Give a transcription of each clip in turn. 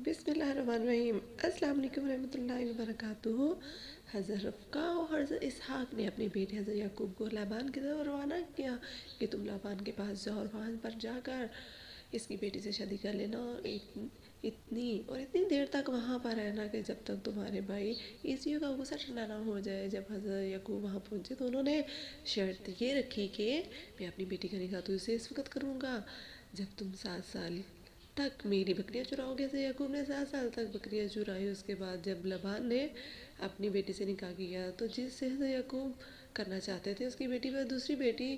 بسم اللہ الرحمن الرحیم۔ السلام علیکم ورحمۃ اللہ وبرکاتہ۔ حضرت رفقہ اور حضرت اسحاق نے اپنے بیٹے حضرت یعقوب کو لابان کی طرف روانہ کیا کہ تم لابان کے پاس جاؤ اور وہاں پر جا کر اس کی بیٹی سے شادی کر لینا اور اتنی دیر تک وہاں پر رہنا کہ جب تک تمہارے بھائی عیسیوں کا غصہ ٹھنڈا نہ ہو جائے۔ جب حضرت یعقوب وہاں پہنچے تو انہوں نے شرط یہ رکھی کہ میں اپنی بیٹی کا نکاح تو اسے اس وقت کروں گا جب تم 7 سال تک میری بکریاں چراؤ گے۔ حضرت یعقوب نے 7 سال تک بکریاں چرائی۔ اس کے بعد جب لبان نے اپنی بیٹی سے نکاح کیا تو جس سے حضرت یعقوب کرنا چاہتے تھے اس کی بیٹی پر دوسری بیٹی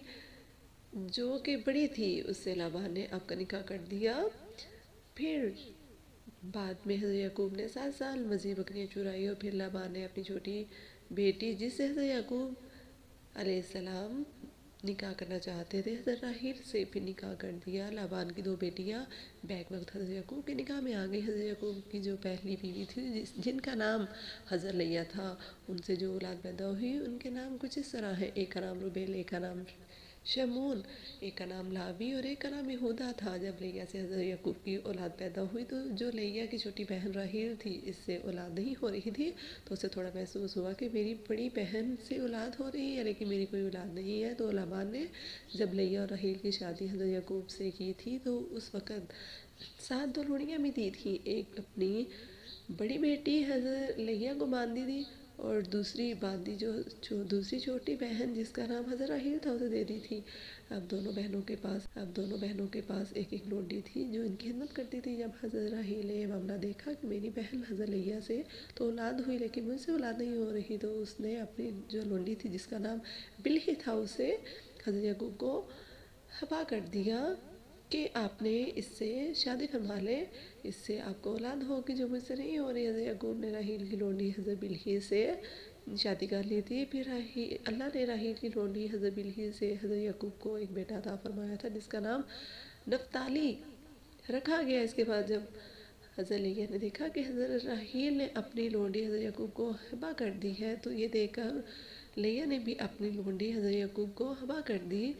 جو کہ بڑی تھی اس سے لبان نے آپ کا نکاح کر دیا۔ پھر بعد میں حضرت یعقوب نے 7 سال مزید بکریاں چرائی اور پھر لبان نے اپنی چھوٹی بیٹی جس سے حضرت یعقوب علیہ السلام نکاح کرنا چاہتے تھے حضرت راحیل سے پھر نکاح کر دیا۔ لابان کی 2 بیٹیاں بیک وقت حضرت یعقوب کے نکاح میں آ گئی۔ حضرت یعقوب کی جو پہلی بیوی تھی جن کا نام حضرت لیہ تھا، ان سے جو اولاد پیدا ہوئی ان کے نام کچھ اس طرح ہے۔ ایک کا نام روبیل، ایک کا نام شمعون، ایک کا نام لاوی اور ایک کا نام یہودا تھا۔ جب لیہ سے حضرت یعقوب کی اولاد پیدا ہوئی تو جو لیہ کی چھوٹی بہن راحیل تھی اس سے اولاد نہیں ہو رہی تھی تو اسے تھوڑا محسوس ہوا کہ میری بڑی بہن سے اولاد ہو رہی ہے لیکن میری کوئی اولاد نہیں ہے۔ تو لابان نے جب لیہ اور راحیل کی شادی حضرت یعقوب سے کی تھی تو اس وقت 7 2 لوڑیاں بھی دی تھیں۔ ایک اپنی بڑی بیٹی حضرت لیہ کو باندھی تھی اور دوسری باندھی جو دوسری چھوٹی بہن جس کا نام حضرت راحیل تھا اسے دے دی تھی۔ اب دونوں بہنوں کے پاس ایک ایک لونڈی تھی جو ان کی خدمت کرتی تھی۔ جب حضرت راحیل نے یہ معاملہ دیکھا کہ میری بہن حضرت لیہ سے تو اولاد ہوئی لیکن مجھ سے اولاد نہیں ہو رہی تو اس نے اپنی جو لونڈی تھی جس کا نام بلہی تھا اسے حضرت یعقوب کو حبا کر دیا کہ آپ نے اس سے شادی فرما لے، اس سے آپ کو اولاد ہوگی جو مجھ سے نہیں ہو رہی۔ حضرت یعقوب نے راحیل کی لونڈی حضرت بلہی سے شادی کر لی تھی۔ پھر اللہ نے راحیل کی لونڈی حضرت بلہی سے حضرت یعقوب کو ایک بیٹا عطا فرمایا تھا جس کا نام نفتالی رکھا گیا۔ اس کے بعد جب حضرت لیہ نے دیکھا کہ حضرت راحیل نے اپنی لونڈی حضرت یعقوب کو حبا کر دی ہے تو یہ دیکھ کر لیہ نے بھی اپنی لونڈی حضرت یعقوب کو حبا کر دی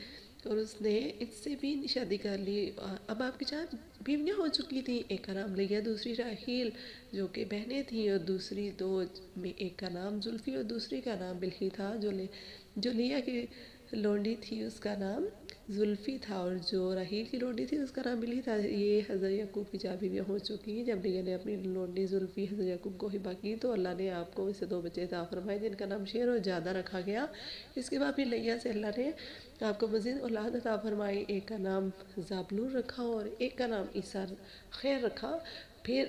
اور اس نے اس سے بھی شادی کر لی۔ اب آپ کی 4 بیویاں ہو چکی تھیں، ایک کا نام لیہ، دوسری راحیل جو کہ بہنیں تھیں اور دوسری 2 میں ایک کا نام زلفی اور دوسری کا نام بلہی تھا۔ جو لیہ کی لونڈی تھی اس کا نام زلفی تھا اور جو راحیل کی لونڈی تھی اس کا نام بلہی تھا۔ یہ حضرت یعقوب کی 4 بیویاں ہو چکی ہیں۔ جب لیہ نے اپنی لونڈی زلفی حضرت یعقوب کو ہبا کی تو اللہ نے آپ کو اس سے 2 بچے عطا فرمائے جن کا نام شیر اور جادہ رکھا گیا۔ اس کے بعد پھر لیہ سے اللہ نے آپ کو مزید اولاد عطا فرمائی، ایک کا نام زابلون رکھا اور ایک کا نام عیسیٰ خیر رکھا۔ پھر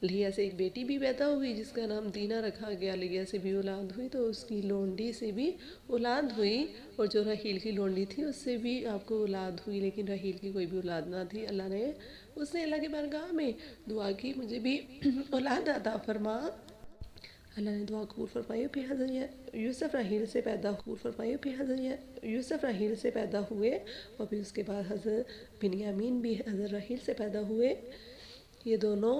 لیہ سے ایک بیٹی بھی پیدا ہوئی جس کا نام دینہ رکھا گیا۔ لیہ سے بھی اولاد ہوئی تو اس کی لونڈی سے بھی اولاد ہوئی اور جو راحیل کی لونڈی تھی اس سے بھی آپ کو اولاد ہوئی لیکن راحیل کی کوئی بھی اولاد نہ تھی۔ اس نے اللہ کی بارگاہ میں دعا کی مجھے بھی اولاد عطا فرما۔ اللہ نے دعا قبول فرمائی۔ پھر حضرت یوسف راحیل سے پیدا ہوئے اور پھر اس کے بعد حضرت بنیامین بھی حضرت راحیل سے پیدا ہوئے۔ یہ دونوں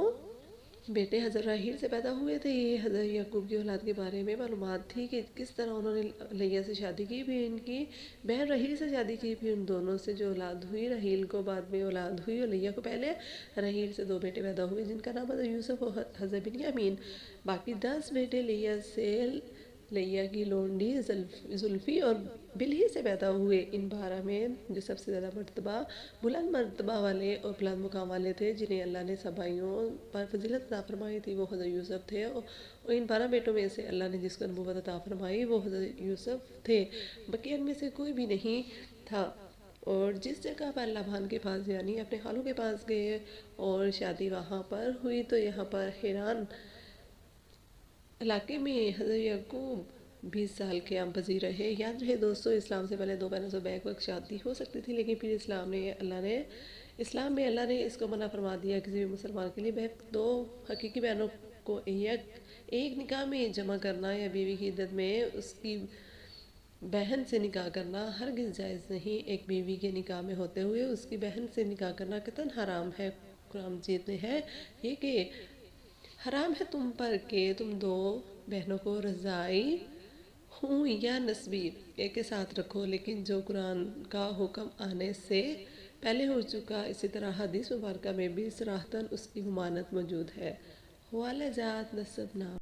بیٹے حضرت راحیل سے پیدا ہوئے تھے۔ یہ حضرت یعقوب کی اولاد کے بارے میں معلومات تھی کہ کس طرح انہوں نے لیہ سے شادی کی، پھر ان کی بہن راحیل سے شادی کی، پھر ان دونوں سے جو اولاد ہوئی راحیل کو بعد میں اولاد ہوئی اور لیہ کو پہلے راحیل سے 2 بیٹے پیدا ہوئے جن کا نام حضرت یوسف اور حضرت بنیامین۔ باقی 10 بیٹے لیہ سے لیہ کی لونڈی زلفی اور بلہی سے پیدا ہوئے۔ ان 12 میں جو سب سے زیادہ بلند مرتبہ والے اور بلند مقام والے تھے جنہیں اللہ نے سب بھائیوں پر فضیلت عطا فرمائی تھی وہ حضرت یوسف تھے اور ان 12 بیٹوں میں سے اللہ نے جس کو نبوت عطا فرمائی وہ حضرت یوسف تھے، باقی ان میں سے کوئی بھی نہیں تھا۔ اور جس جگہ پر لابان کے پاس یعنی اپنے خالوں کے پاس گئے اور شادی وہاں پر ہوئی تو یہاں پر حیران علاقے میں حضرت یعقوب 20 سال قیام پذیر رہے۔ یاد رہے دوستو اسلام سے پہلے 2 بہنوں سے بیک وقت شادی ہو سکتی تھی لیکن پھر اسلام میں اللہ نے اس کو منع فرما دیا کسی بھی مسلمان کے لیے 2 حقیقی بہنوں کو ایک نکاح میں جمع کرنا یا بیوی کی عدت میں اس کی بہن سے نکاح کرنا ہرگز جائز نہیں۔ ایک بیوی کے نکاح میں ہوتے ہوئے اس کی بہن سے نکاح کرنا قطعاً حرام ہے۔ قرآن مجید میں ہے یہ کہ حرام ہے تم پر کہ تم 2 بہنوں کو رضاعی ہوں یا نسبی ایک کے ساتھ رکھو، لیکن جو قرآن کا حکم آنے سے پہلے ہو چکا، اسی طرح حدیث مبارکہ میں بھی صراحتاً اس کی ممانعت موجود ہے۔ حوالہ جات، نسب نام